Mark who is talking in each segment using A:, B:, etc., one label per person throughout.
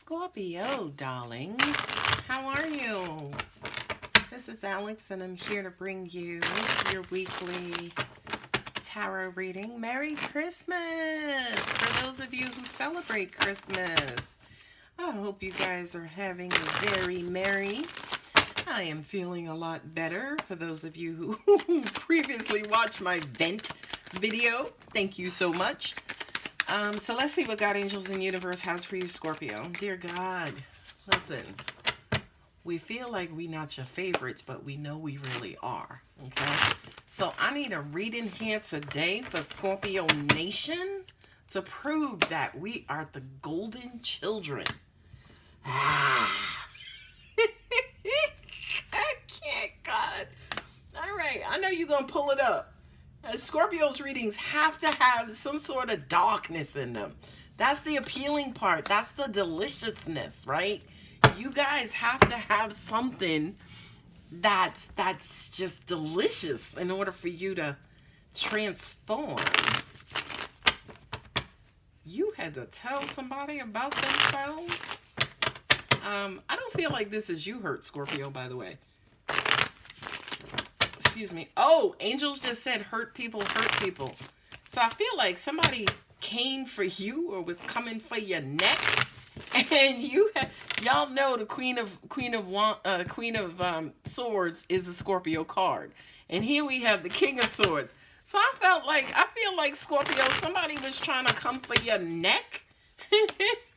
A: Scorpio, darlings. How are you? This is Alex, and I'm here to bring you your weekly tarot reading. Merry Christmas! For those of you who celebrate Christmas, I hope you guys are having a very merry. I am feeling a lot better. For those of you who previously watched my vent video, thank you so much. So let's see what God, angels, and universe has for you, Scorpio. Dear God, listen, we feel like we not your favorites, but we know we really are, okay? So I need a reading here today for Scorpio Nation to prove that we are the golden children. I can't, God. All right, I know you're going to pull it up. Scorpio's readings have to have some sort of darkness in them. That's the appealing part. That's the deliciousness, right? You guys have to have something that's just delicious in order for you to transform. You had to tell somebody about themselves. I don't feel like this is you hurt, Scorpio, by the way. Excuse me. Oh, angels just said hurt people, hurt people. So I feel like somebody came for you or was coming for your neck, and y'all know the Queen of Swords is a Scorpio card, and here we have the King of Swords. So I feel like Scorpio, somebody was trying to come for your neck,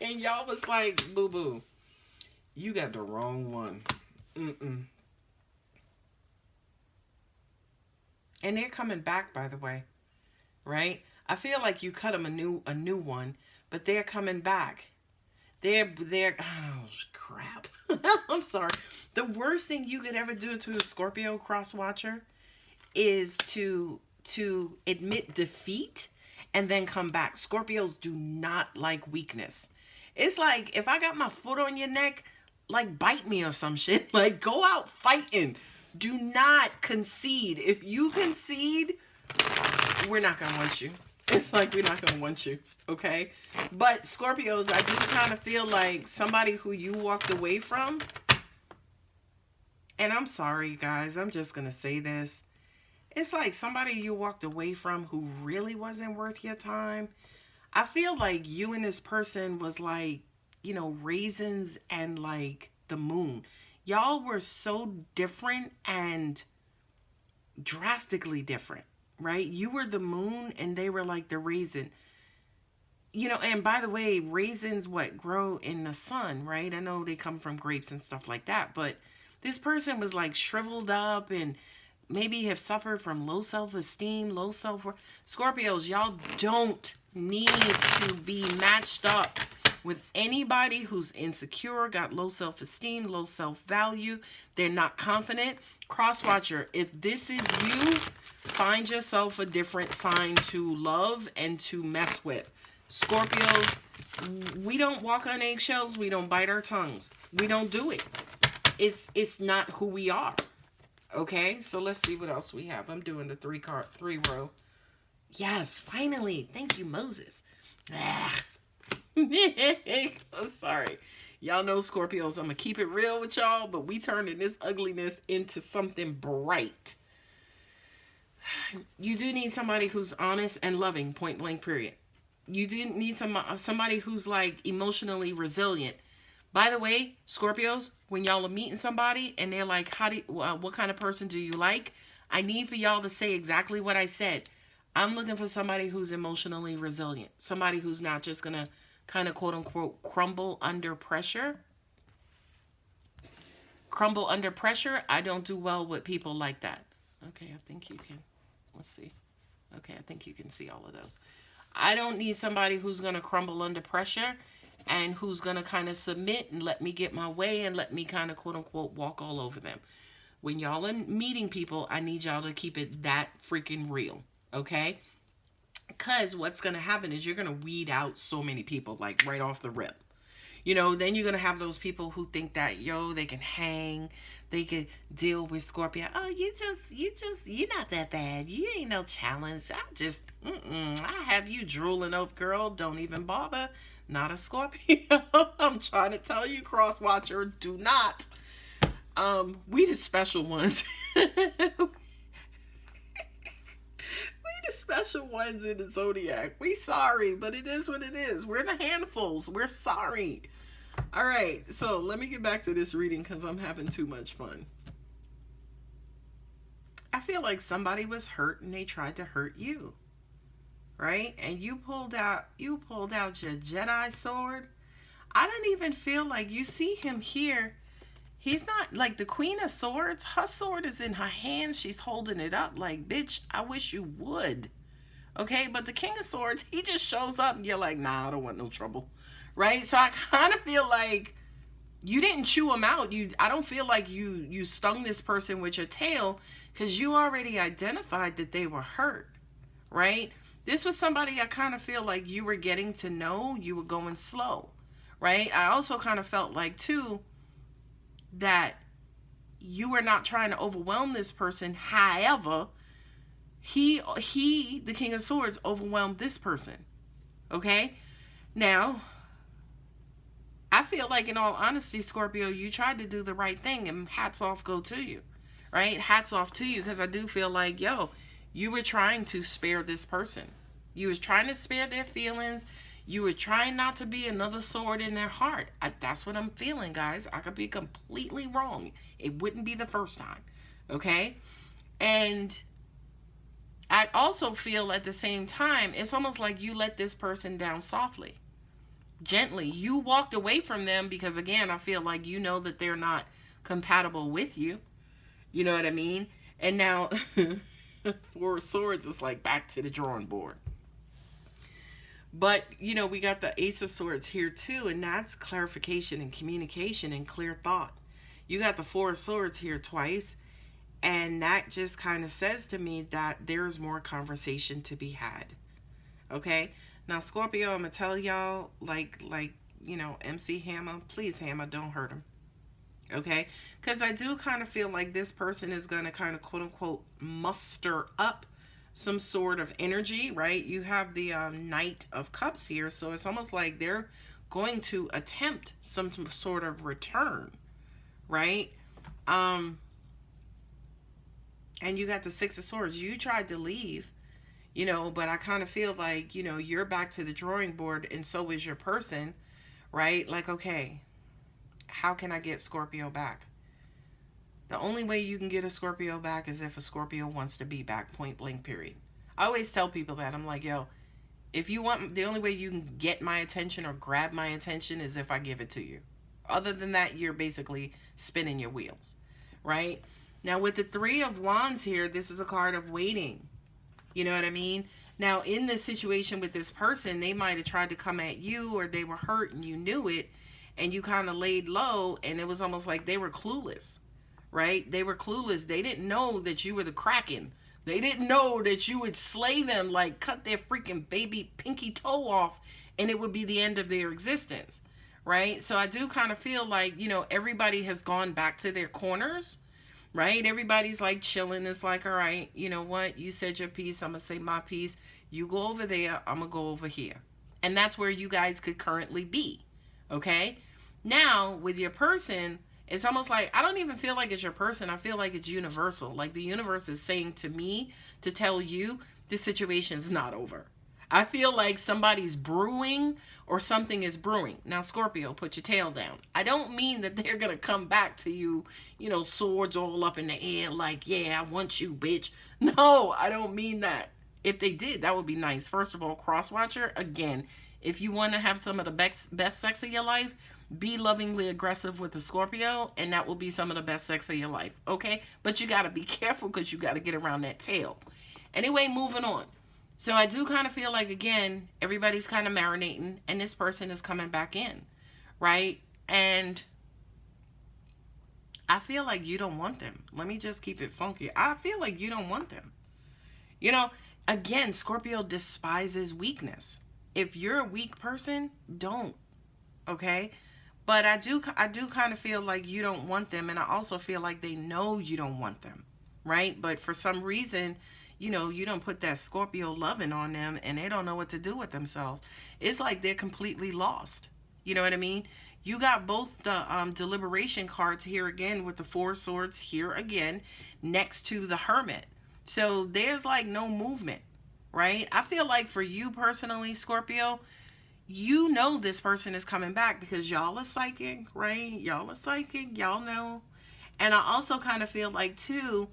A: and y'all was like, boo boo, you got the wrong one. And they're coming back, by the way, right? I feel like you cut them a new one, but they're coming back. They're oh crap. I'm sorry. The worst thing you could ever do to a Scorpio cross watcher is to admit defeat and then come back. Scorpios do not like weakness. It's like if I got my foot on your neck, like bite me or some shit. Like go out fighting. Do not concede. If you concede, we're not going to want you. It's like we're not going to want you, okay? But Scorpios, I do kind of feel like somebody who you walked away from, and I'm sorry, guys, I'm just going to say this. It's like somebody you walked away from who really wasn't worth your time. I feel like you and this person was like, you know, raisins and like the moon. Y'all were so different and drastically different, right? You were the moon and they were like the raisin. You know, and by the way, raisins grow in the sun, right? I know they come from grapes and stuff like that, but this person was like shriveled up and maybe have suffered from low self-esteem, low self-worth. Scorpios, y'all don't need to be matched up with anybody who's insecure, got low self-esteem, low self-value, they're not confident. Crosswatcher, if this is you, find yourself a different sign to love and to mess with. Scorpios, we don't walk on eggshells, we don't bite our tongues. We don't do it. It's not who we are. Okay, so let's see what else we have. I'm doing the three row. Yes, finally. Thank you, Moses. Sorry. Y'all know Scorpios, I'm going to keep it real with y'all, but we turning this ugliness into something bright. You do need somebody who's honest and loving, point blank, period. You do need somebody who's like emotionally resilient. By the way, Scorpios, when y'all are meeting somebody and they're like, what kind of person do you like? I need for y'all to say exactly what I said. I'm looking for somebody who's emotionally resilient. Somebody who's not just going to kind of quote unquote crumble under pressure. Crumble under pressure. I don't do well with people like that. Okay, I think you can. Let's see. Okay, I think you can see all of those. I don't need somebody who's going to crumble under pressure and who's going to kind of submit and let me get my way and let me kind of quote unquote walk all over them. When y'all are meeting people, I need y'all to keep it that freaking real. Okay? Because what's going to happen is you're going to weed out so many people, like right off the rip. You know, then you're going to have those people who think that, yo, they can hang, they can deal with Scorpio. Oh, you're not that bad. You ain't no challenge. I have you drooling over, girl. Don't even bother. Not a Scorpio. I'm trying to tell you, cross watcher, do not. We the special ones. The special ones in the zodiac. We sorry, but it is what it is. We're the handfuls. We're sorry. All right, so let me get back to this reading because I'm having too much fun. I feel like somebody was hurt and they tried to hurt you, right? And you pulled out your Jedi sword. I don't even feel like you see him here. He's not like the Queen of Swords. Her sword is in her hand. She's holding it up like, bitch, I wish you would. Okay, but the King of Swords, he just shows up and you're like, nah, I don't want no trouble. Right? So I kind of feel like you didn't chew him out. I don't feel like you stung this person with your tail because you already identified that they were hurt. Right? This was somebody I kind of feel like you were getting to know. You were going slow. Right? I also kind of felt like, too, that you were not trying to overwhelm this person. However, he, the King of Swords, overwhelmed this person. Okay? Now, I feel like, in all honesty, Scorpio, you tried to do the right thing, and hats off go to you. Right? Hats off to you, because I do feel like, yo, you were trying to spare this person. You was trying to spare their feelings. You were trying not to be another sword in their heart. That's what I'm feeling, guys. I could be completely wrong. It wouldn't be the first time. Okay? And I also feel at the same time, it's almost like you let this person down softly. Gently. You walked away from them because, again, I feel like you know that they're not compatible with you. You know what I mean? And now, Four of Swords is like back to the drawing board. But, you know, we got the Ace of Swords here too, and that's clarification and communication and clear thought. You got the Four of Swords here twice, and that just kind of says to me that there's more conversation to be had. Okay? Now, Scorpio, I'm going to tell y'all, like, you know, MC Hammer, please, Hammer, don't hurt him. Okay? Because I do kind of feel like this person is going to kind of, quote unquote, muster up some sort of energy, right? You have the Knight of Cups here, so it's almost like they're going to attempt some sort of return, right? And you got the Six of Swords. You tried to leave, you know, but I kind of feel like, you know, you're back to the drawing board, and so is your person, right? Like, okay, how can I get Scorpio back? The only way you can get a Scorpio back is if a Scorpio wants to be back, point blank, period. I always tell people that. I'm like, yo, if you want, the only way you can get my attention or grab my attention is if I give it to you. Other than that, you're basically spinning your wheels, right? Now, with the Three of Wands here, this is a card of waiting. You know what I mean? Now, in this situation with this person, they might have tried to come at you, or they were hurt and you knew it, and you kind of laid low, and it was almost like they were clueless. Right? They were clueless. They didn't know that you were the Kraken. They didn't know that you would slay them, like cut their freaking baby pinky toe off, and it would be the end of their existence. Right? So I do kind of feel like, you know, everybody has gone back to their corners. Right? Everybody's like chilling. It's like, all right, you know what? You said your piece. I'm going to say my piece. You go over there. I'm going to go over here. And that's where you guys could currently be. Okay? Now, with your person, it's almost like, I don't even feel like it's your person. I feel like it's universal. Like the universe is saying to me to tell you this situation's not over. I feel like somebody's brewing or something is brewing. Now, Scorpio, put your tail down. I don't mean that they're going to come back to you, you know, swords all up in the air like, yeah, I want you, bitch. No, I don't mean that. If they did, that would be nice. First of all, cross-watcher, again, if you want to have some of the best sex of your life, be lovingly aggressive with the Scorpio, and that will be some of the best sex of your life, okay? But you got to be careful because you got to get around that tail. Anyway, moving on. So I do kind of feel like, again, everybody's kind of marinating, and this person is coming back in, right? And I feel like you don't want them. Let me just keep it funky. I feel like you don't want them. You know, again, Scorpio despises weakness. If you're a weak person, don't. okay? But I do kind of feel like you don't want them, and I also feel like they know you don't want them, right? But for some reason, you don't put that Scorpio loving on them, and they don't know what to do with themselves. It's like they're completely lost. You know what I mean? You got both the deliberation cards here again with the Four of Swords here again next to the Hermit. So there's like no movement, right? I feel like for you personally, Scorpio, you know this person is coming back because y'all are psychic, right? Y'all are psychic, y'all know. And I also kind of feel like too,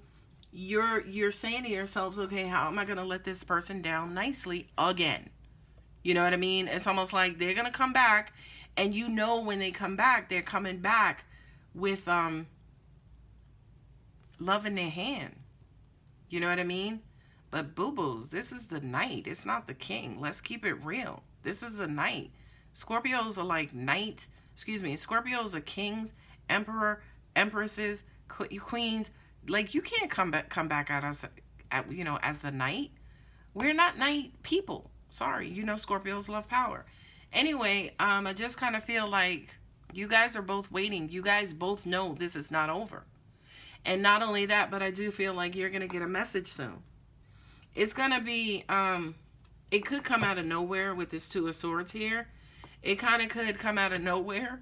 A: you're saying to yourselves, okay, how am I going to let this person down nicely again? You know what I mean? It's almost like they're going to come back, and you know when they come back, they're coming back with love in their hand. You know what I mean? But boo-boos, this is the knight. It's not the king. Let's keep it real. This is the knight. Scorpios are like knight. Excuse me. Scorpios are kings, emperor, empresses, queens. Like, you can't come back at us, as the knight. We're not knight people. Sorry. Scorpios love power. Anyway, I just kind of feel like you guys are both waiting. You guys both know this is not over. And not only that, but I do feel like you're going to get a message soon. It's going to be, it could come out of nowhere with this Two of Swords here. It kind of could come out of nowhere.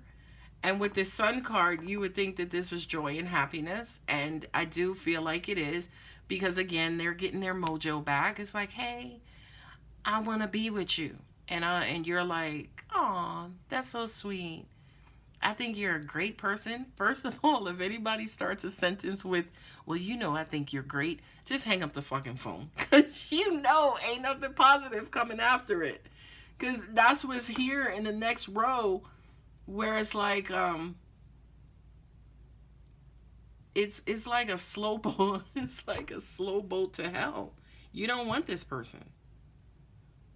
A: And with this Sun card, you would think that this was joy and happiness. And I do feel like it is. Because again, they're getting their mojo back. It's like, hey, I want to be with you. And you're like, oh, that's so sweet. I think you're a great person. First of all, if anybody starts a sentence with, well, I think you're great, just hang up the fucking phone. Because ain't nothing positive coming after it. Because that's what's here in the next row, where it's like, it's like a slow boat. It's like a slow boat to hell. You don't want this person.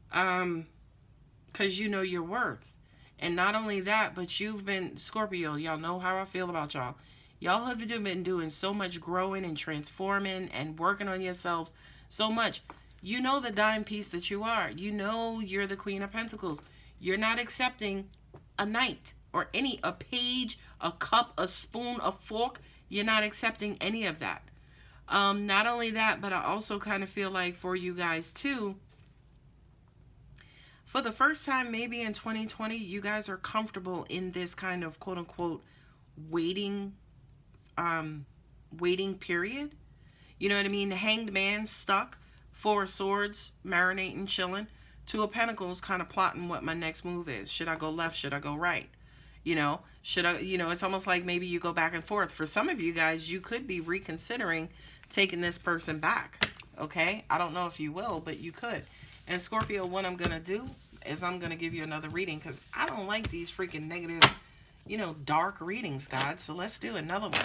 A: Because you know your worth. And not only that, but you've been, Scorpio, y'all know how I feel about y'all. Y'all have been doing so much growing and transforming and working on yourselves so much. You know the dime piece that you are. You know you're the Queen of Pentacles. You're not accepting a knight or a page, a cup, a spoon, a fork. You're not accepting any of that. Not only that, but I also kind of feel like for you guys too, for the first time maybe in 2020, you guys are comfortable in this kind of quote unquote waiting period. You know what I mean? The Hanged Man stuck, Four of Swords marinating, chilling, Two of Pentacles kind of plotting what my next move is. Should I go left? Should I go right? Should I, it's almost like maybe you go back and forth. For some of you guys, you could be reconsidering taking this person back. Okay? I don't know if you will, but you could. And Scorpio, what I'm going to do is I'm going to give you another reading because I don't like these freaking negative, dark readings, God. So let's do another one.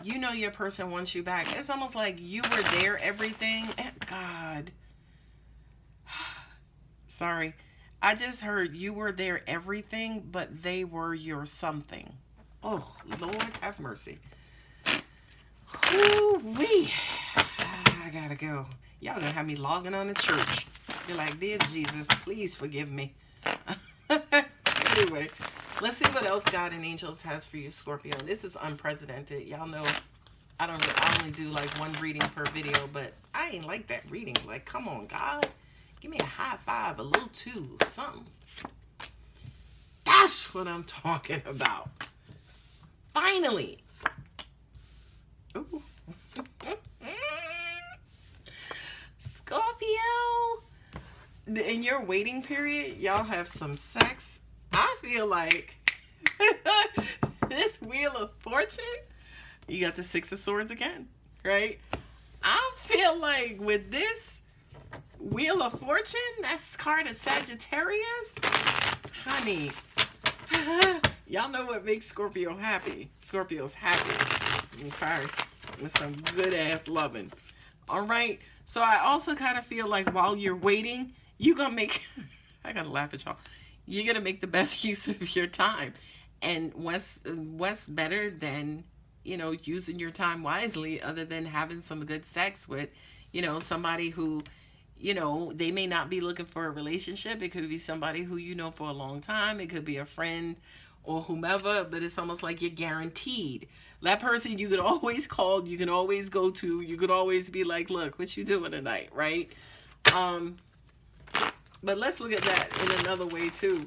A: Your person wants you back. It's almost like you were there, everything. God. Sorry. I just heard you were there, everything, but they were your something. Oh, Lord have mercy. Woo-wee. I got to go. Y'all gonna have me logging on to church. You're like, dear Jesus, please forgive me. Anyway, let's see what else God and angels has for you, Scorpio. This is unprecedented. Y'all know I only do like one reading per video, but I ain't like that reading. Like, come on, God. Give me a high five, a little two, something. That's what I'm talking about. Finally. Ooh. Scorpio, in your waiting period, y'all have some sex. I feel like this Wheel of Fortune, you got the Six of Swords again, right? I feel like with this Wheel of Fortune, that's card of Sagittarius, honey, y'all know what makes Scorpio happy. Scorpio's happy, okay, with some good ass loving. All right. So I also kind of feel like while you're waiting, you're going to make, I got to laugh at y'all. You're going to make the best use of your time. And what's better than, using your time wisely other than having some good sex with, somebody who You know, they may not be looking for a relationship. It could be somebody who you know for a long time. It could be a friend or whomever, but it's almost like you're guaranteed. That person you could always call, you can always go to, you could always be like, look, what you doing tonight, right? But let's look at that in another way too.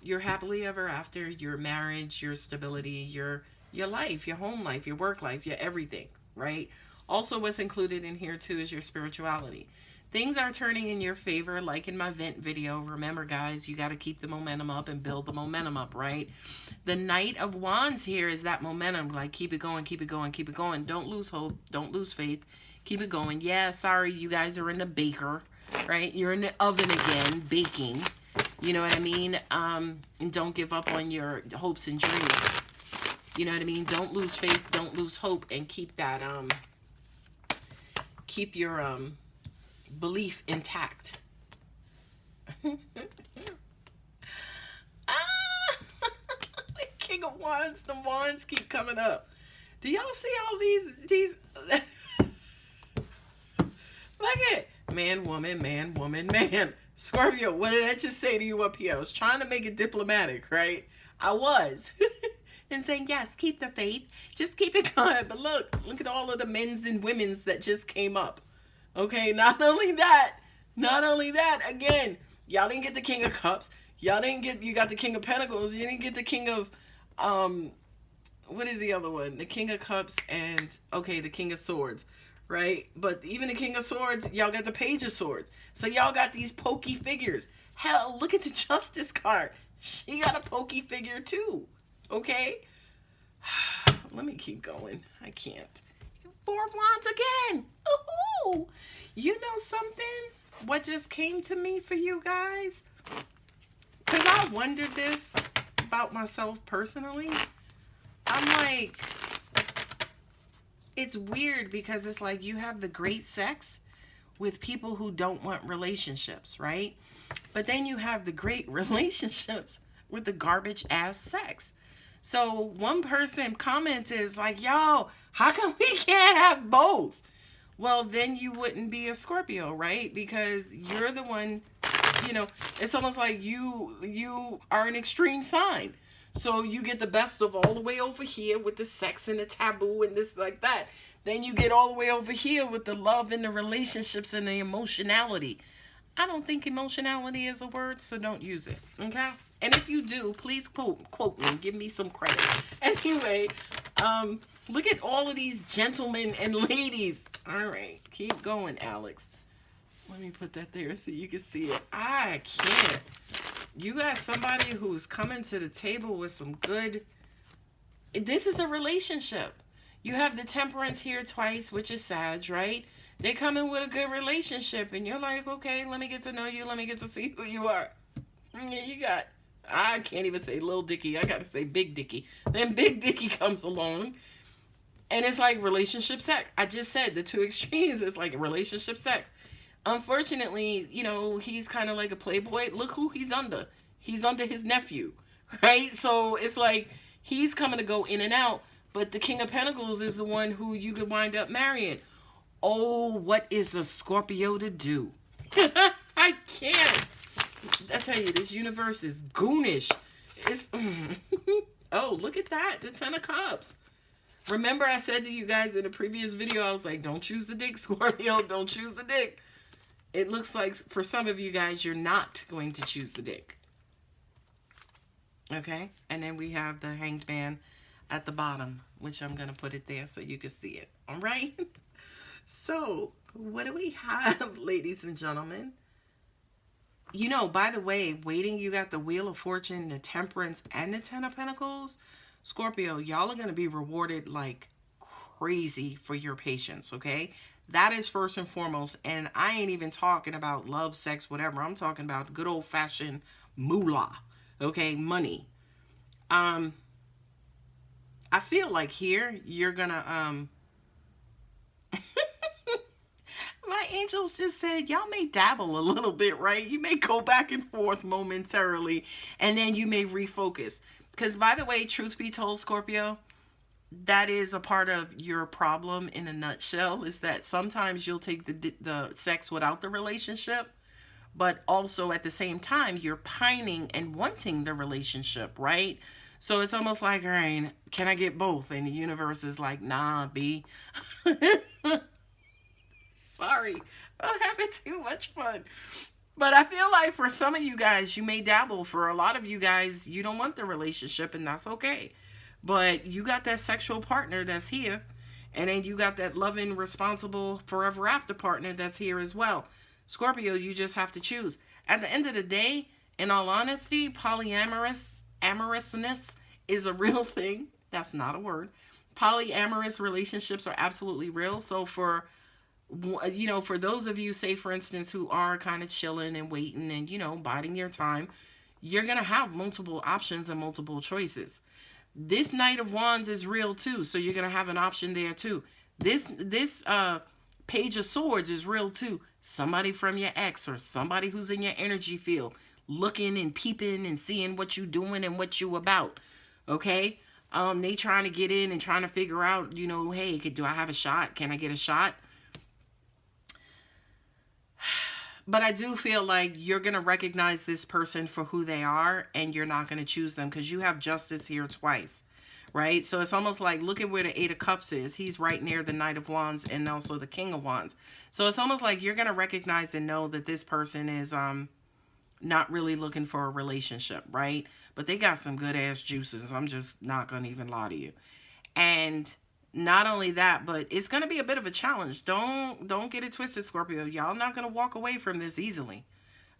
A: Your happily ever after, your marriage, your stability, your life, your home life, your work life, your everything, right? Also, what's included in here too is your spirituality. Things are turning in your favor, like in my vent video. Remember, guys, you got to keep the momentum up and build the momentum up, right? The Knight of Wands here is that momentum. Like, keep it going, keep it going, keep it going. Don't lose hope. Don't lose faith. Keep it going. Yeah, sorry, you guys are in the baker, right? You're in the oven again, baking. You know what I mean? And don't give up on your hopes and dreams. You know what I mean? Don't lose faith. Don't lose hope. And keep that, keep your, belief intact. The King of Wands, the wands keep coming up. Do y'all see all these look at man, woman, man. Scorpio, what did I just say to you up here? I was trying to make it diplomatic, right? I was. And saying, yes, keep the faith. Just keep it going. But look at all of the men's and women's that just came up. Okay, not only that, again, y'all didn't get the King of Cups. Y'all didn't get, you got the King of Pentacles. You didn't get the King of, what is the other one? The King of Cups and, okay, the King of Swords, right? But even the King of Swords, y'all got the Page of Swords. So y'all got these pokey figures. Hell, look at the Justice card. She got a pokey figure too, okay? Let me keep going. I can't. Four of Wands again. Ooh, you know something? What just came to me for you guys? Because I wondered this about myself personally. I'm like, it's weird because it's like you have the great sex with people who don't want relationships, right? But then you have the great relationships with the garbage ass sex. So one person commented, is like, yo, how come we can't have both? Well, then you wouldn't be a Scorpio, right? Because you're the one, you know, it's almost like you are an extreme sign. So you get the best of all the way over here with the sex and the taboo and this like that. Then you get all the way over here with the love and the relationships and the emotionality. I don't think emotionality is a word, so don't use it, okay? And if you do, please quote me. Give me some credit. Anyway, look at all of these gentlemen and ladies. All right, keep going, Alex. Let me put that there so you can see it. I can't. You got somebody who's coming to the table with some good... This is a relationship. You have the Temperance here twice, which is Sag, right? They come in with a good relationship, and you're like, okay, let me get to know you. Let me get to see who you are. Yeah, you got... I can't even say Lil Dicky. I got to say Big Dicky. Then Big Dicky comes along. And it's like relationship sex. I just said the two extremes is like relationship sex. Unfortunately, you know, he's kind of like a playboy. Look who he's under. He's under his nephew. Right? So it's like he's coming to go in and out. But the King of Pentacles is the one who you could wind up marrying. Oh, what is a Scorpio to do? I can't. I tell you, this universe is goonish. It's oh, look at that, the Ten of Cups. Remember I said to you guys in a previous video, I was like, don't choose the dick, Scorpio. Don't choose the dick. It looks like for some of you guys, you're not going to choose the dick. Okay? And then we have the Hanged Man at the bottom, which I'm going to put it there so you can see it. All right? So, what do we have, ladies and gentlemen? You know, by the way, waiting, you got the Wheel of Fortune, the Temperance, and the Ten of Pentacles. Scorpio, y'all are going to be rewarded like crazy for your patience, okay? That is first and foremost. And I ain't even talking about love, sex, whatever. I'm talking about good old-fashioned moolah, okay? Money. I feel like here, you're going to... My angels just said, y'all may dabble a little bit, right? You may go back and forth momentarily, and then you may refocus. Because, by the way, truth be told, Scorpio, that is a part of your problem in a nutshell, is that sometimes you'll take the sex without the relationship, but also at the same time you're pining and wanting the relationship, right? So it's almost like, all right, can I get both? And the universe is like, nah, B. Sorry, I'm having too much fun. But I feel like for some of you guys, you may dabble. For a lot of you guys, you don't want the relationship, and that's okay. But you got that sexual partner that's here, and then you got that loving, responsible, forever after partner that's here as well. Scorpio, you just have to choose. At the end of the day, in all honesty, amorousness is a real thing. That's not a word. Polyamorous relationships are absolutely real. So for those of you, say for instance, who are kind of chilling and waiting and biding your time, you're gonna have multiple options and multiple choices. This Knight of Wands is real too, so you're gonna have an option there too. This Page of Swords is real too. Somebody from your ex or somebody who's in your energy field looking and peeping and seeing what you doing and what you about. Okay? They trying to get in and trying to figure out, hey, do I have a shot? Can I get a shot? But I do feel like you're going to recognize this person for who they are, and you're not going to choose them because you have justice here twice, right? So it's almost like, look at where the Eight of Cups is. He's right near the Knight of Wands and also the King of Wands. So it's almost like you're going to recognize and know that this person is not really looking for a relationship, right? But they got some good ass juices. I'm just not going to even lie to you. And not only that, but it's going to be a bit of a challenge. Don't get it twisted, Scorpio. Y'all not going to walk away from this easily.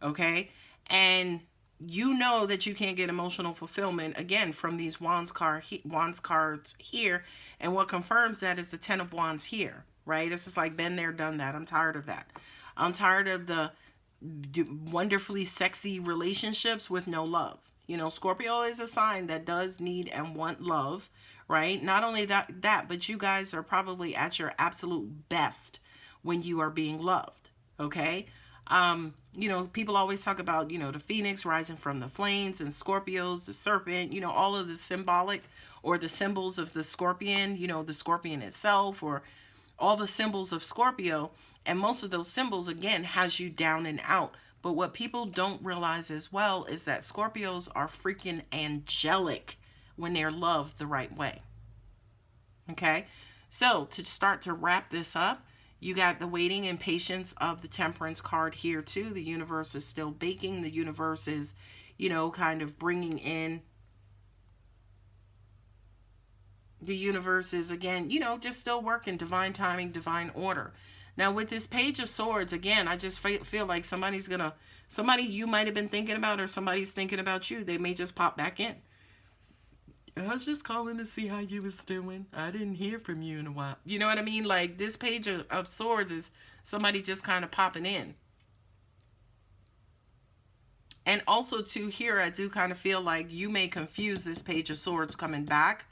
A: Okay? And you know that you can't get emotional fulfillment again from these wands cards here, and what confirms that is the 10 of Wands here, right? It's just like, been there, done that. I'm tired of that. I'm tired of the wonderfully sexy relationships with no love. Scorpio is a sign that does need and want love, right? Not only that, but you guys are probably at your absolute best when you are being loved, okay? People always talk about, the phoenix rising from the flames, and Scorpios, the serpent, all of the symbolic or the symbols of the scorpion, the scorpion itself, or all the symbols of Scorpio. And most of those symbols, again, has you down and out. But what people don't realize as well is that Scorpios are freaking angelic when they're loved the right way. Okay? So, to start to wrap this up, you got the waiting and patience of the Temperance card here too. The universe is still baking. The universe is, kind of bringing in. The universe is, again, just still working. Divine timing, divine order. Now, with this Page of Swords, again, I just feel like somebody you might have been thinking about, or somebody's thinking about you. They may just pop back in. I was just calling to see how you was doing. I didn't hear from you in a while. You know what I mean? Like, this Page of Swords is somebody just kind of popping in. And also, too, here, I do kind of feel like you may confuse this Page of Swords coming back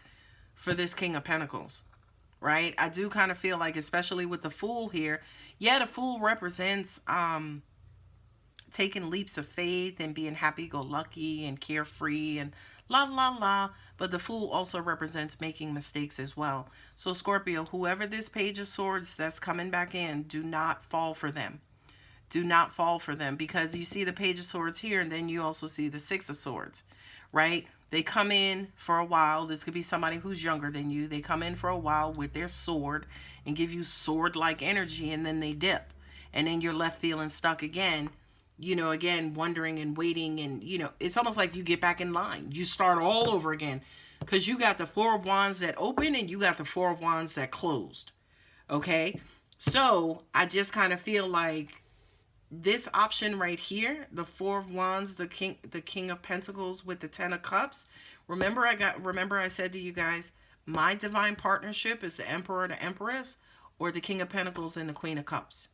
A: for this King of Pentacles. Right? I do kind of feel like, especially with the Fool here, yeah, the Fool represents taking leaps of faith and being happy-go-lucky and carefree and la la la, but the Fool also represents making mistakes as well. So Scorpio, whoever this Page of Swords that's coming back in, do not fall for them. Do not fall for them, because you see the Page of Swords here, and then you also see the Six of Swords, right? They come in for a while. This could be somebody who's younger than you. They come in for a while with their sword and give you sword-like energy, and then they dip. And then you're left feeling stuck again, again, wondering and waiting. And, it's almost like you get back in line. You start all over again, because you got the Four of Wands that open and you got the Four of Wands that closed. Okay? So I just kind of feel like this option right here, the Four of Wands, the King of Pentacles with the Ten of Cups. Remember I said to you guys, my divine partnership is the Emperor or the Empress, or the King of Pentacles and the Queen of Cups,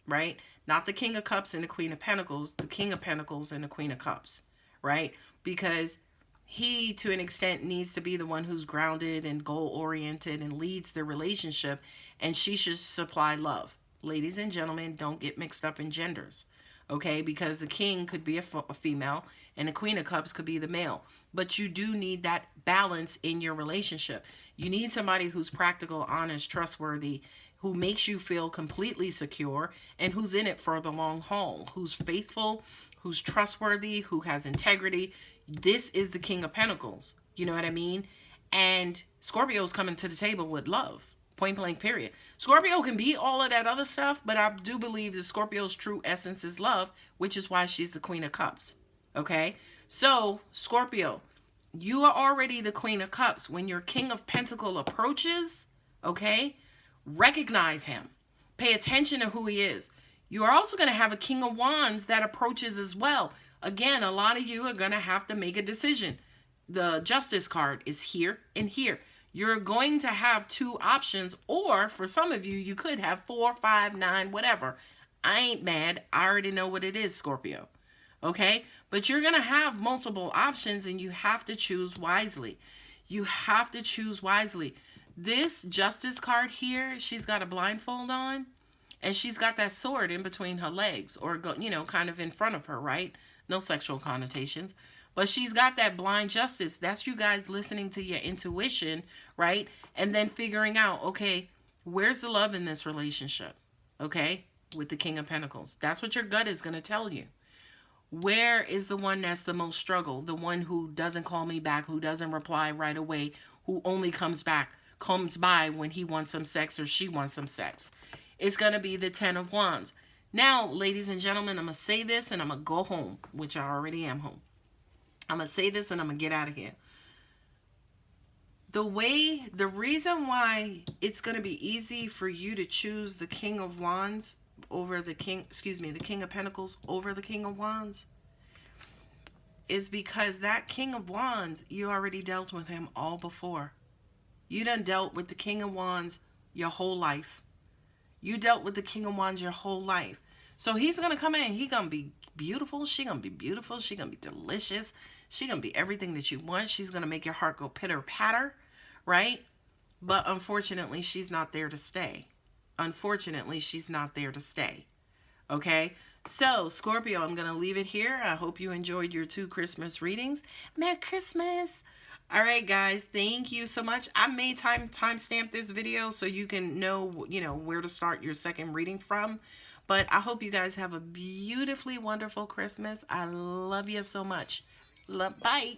A: right? Not the King of Cups and the Queen of Pentacles, the King of Pentacles and the Queen of Cups, right? Because he, to an extent, needs to be the one who's grounded and goal-oriented and leads the relationship, and she should supply love. Ladies and gentlemen, don't get mixed up in genders. okay? Because the king could be a female and the queen of cups could be the male. But you do need that balance in your relationship. You need somebody who's practical, honest, trustworthy, who makes you feel completely secure, and who's in it for the long haul, who's faithful, who's trustworthy, who has integrity. This is the King of Pentacles. You know what I mean? And Scorpio's coming to the table with love. Point blank, period. Scorpio can be all of that other stuff, but I do believe that Scorpio's true essence is love, which is why she's the Queen of Cups. Okay? So, Scorpio, you are already the Queen of Cups. When your King of Pentacles approaches, okay, recognize him. Pay attention to who he is. You are also going to have a King of Wands that approaches as well. Again, a lot of you are going to have to make a decision. The Justice card is here and here. You're going to have two options, or for some of you, you could have 4, 5, 9, whatever. I ain't mad. I already know what it is, Scorpio. Okay? But you're going to have multiple options, and you have to choose wisely. You have to choose wisely. This Justice card here, she's got a blindfold on, and she's got that sword in between her legs, or, kind of in front of her, right? No sexual connotations. But she's got that blind justice. That's you guys listening to your intuition, right? And then figuring out, okay, where's the love in this relationship? Okay? With the King of Pentacles. That's what your gut is going to tell you. Where is the one that's the most struggle? The one who doesn't call me back, who doesn't reply right away, who only comes by when he wants some sex or she wants some sex. It's going to be the 10 of Wands. Now, ladies and gentlemen, I'm going to say this and I'm going to go home, which I already am home. I'm going to say this and I'm going to get out of here. The reason why it's going to be easy for you to choose the King of Wands over the King of Pentacles over the King of Wands is because that King of Wands, you already dealt with him all before. You done dealt with the King of Wands your whole life. You dealt with the King of Wands your whole life. So he's going to come in and he's going to be beautiful. She's going to be beautiful. She's going to be delicious. She's going to be everything that you want. She's going to make your heart go pitter-patter, right? But unfortunately, she's not there to stay. Unfortunately, she's not there to stay. Okay? So, Scorpio, I'm going to leave it here. I hope you enjoyed your 2 Christmas readings. Merry Christmas! All right, guys, thank you so much. I may timestamp this video so you can know, where to start your second reading from. But I hope you guys have a beautifully wonderful Christmas. I love you so much. Bye.